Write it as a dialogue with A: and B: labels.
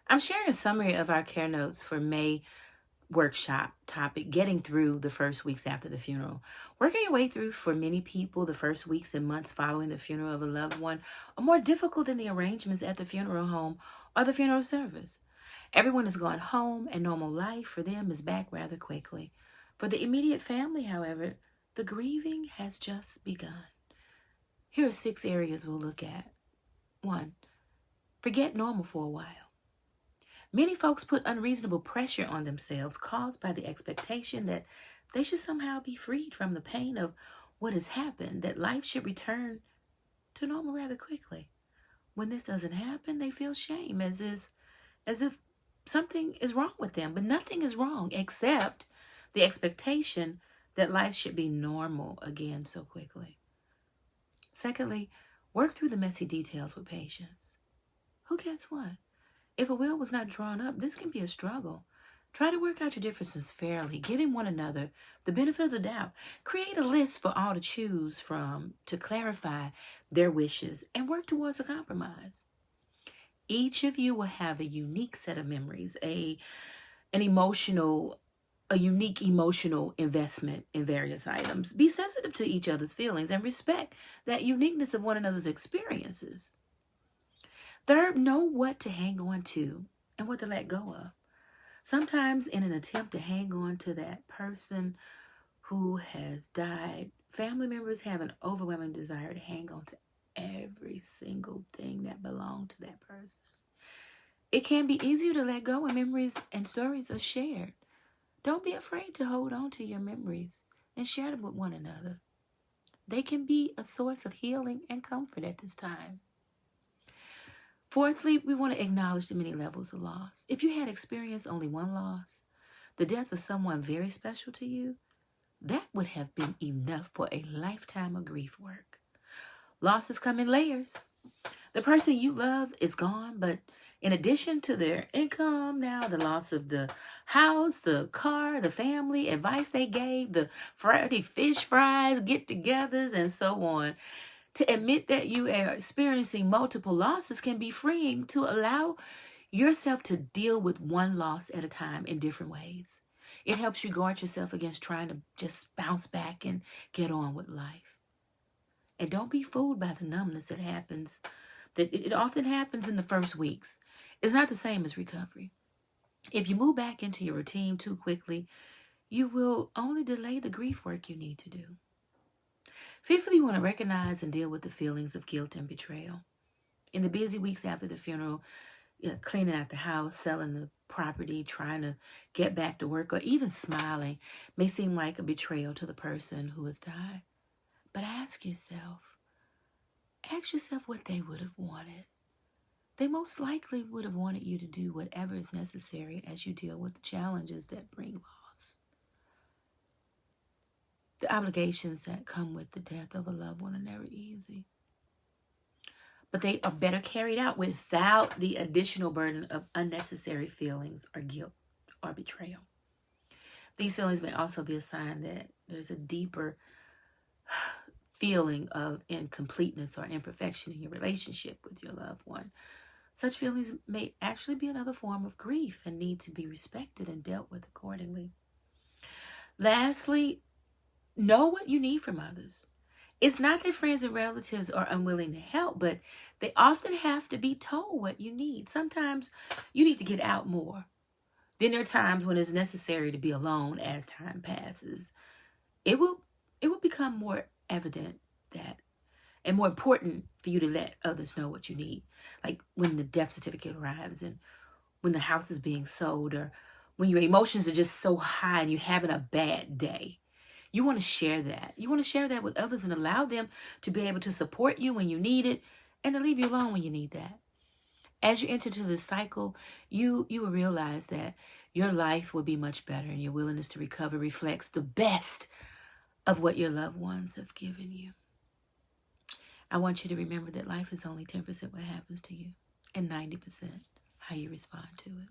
A: I'm sharing a summary of our care notes for May workshop topic, getting through the first weeks after the funeral. Working your way through, for many people, the first weeks and months following the funeral of a loved one are more difficult than the arrangements at the funeral home or the funeral service. Everyone has gone home and normal life for them is back rather quickly. For the immediate family, however, the grieving has just begun. Here are 6 areas we'll look at. 1. Forget normal for a while. Many folks put unreasonable pressure on themselves caused by the expectation that they should somehow be freed from the pain of what has happened, that life should return to normal rather quickly. When this doesn't happen, they feel shame as if something is wrong with them, but nothing is wrong except the expectation that life should be normal again so quickly. Secondly, work through the messy details with patience. Who gets what? If a will was not drawn up, this can be a struggle. Try to work out your differences fairly, giving one another the benefit of the doubt. Create a list for all to choose from to clarify their wishes and work towards a compromise. Each of you will have a unique set of memories, a unique emotional investment in various items. Be sensitive to each other's feelings and respect that uniqueness of one another's experiences. Third, know what to hang on to and what to let go of. Sometimes in an attempt to hang on to that person who has died, family members have an overwhelming desire to hang on to every single thing that belonged to that person. It can be easier to let go when memories and stories are shared. Don't be afraid to hold on to your memories and share them with one another. They can be a source of healing and comfort at this time. Fourthly, we want to acknowledge the many levels of loss. If you had experienced only one loss, the death of someone very special to you, that would have been enough for a lifetime of grief work. Losses come in layers. The person you love is gone, but in addition to their income now, the loss of the house, the car, the family, advice they gave, the Friday fish fries, get-togethers, and so on. To admit that you are experiencing multiple losses can be freeing to allow yourself to deal with one loss at a time in different ways. It helps you guard yourself against trying to just bounce back and get on with life. And don't be fooled by the numbness that happens. That it often happens in the first weeks. It's not the same as recovery. If you move back into your routine too quickly, you will only delay the grief work you need to do. Fifthly, you want to recognize and deal with the feelings of guilt and betrayal. In the busy weeks after the funeral, cleaning out the house, selling the property, trying to get back to work, or even smiling may seem like a betrayal to the person who has died. But ask yourself what they would have wanted. They most likely would have wanted you to do whatever is necessary as you deal with the challenges that bring loss. The obligations that come with the death of a loved one are never easy. But they are better carried out without the additional burden of unnecessary feelings or guilt or betrayal. These feelings may also be a sign that there's a deeper feeling of incompleteness or imperfection in your relationship with your loved one. Such feelings may actually be another form of grief and need to be respected and dealt with accordingly. Lastly, know what you need from others. It's not that friends and relatives are unwilling to help, but they often have to be told what you need. Sometimes you need to get out more. Then there are times when it's necessary to be alone as time passes. It will become more evident that and more important for you to let others know what you need. Like when the death certificate arrives and when the house is being sold or when your emotions are just so high and you're having a bad day. You want to share that. You want to share that with others and allow them to be able to support you when you need it and to leave you alone when you need that. As you enter into this cycle, you will realize that your life will be much better and your willingness to recover reflects the best of what your loved ones have given you. I want you to remember that life is only 10% what happens to you and 90% how you respond to it.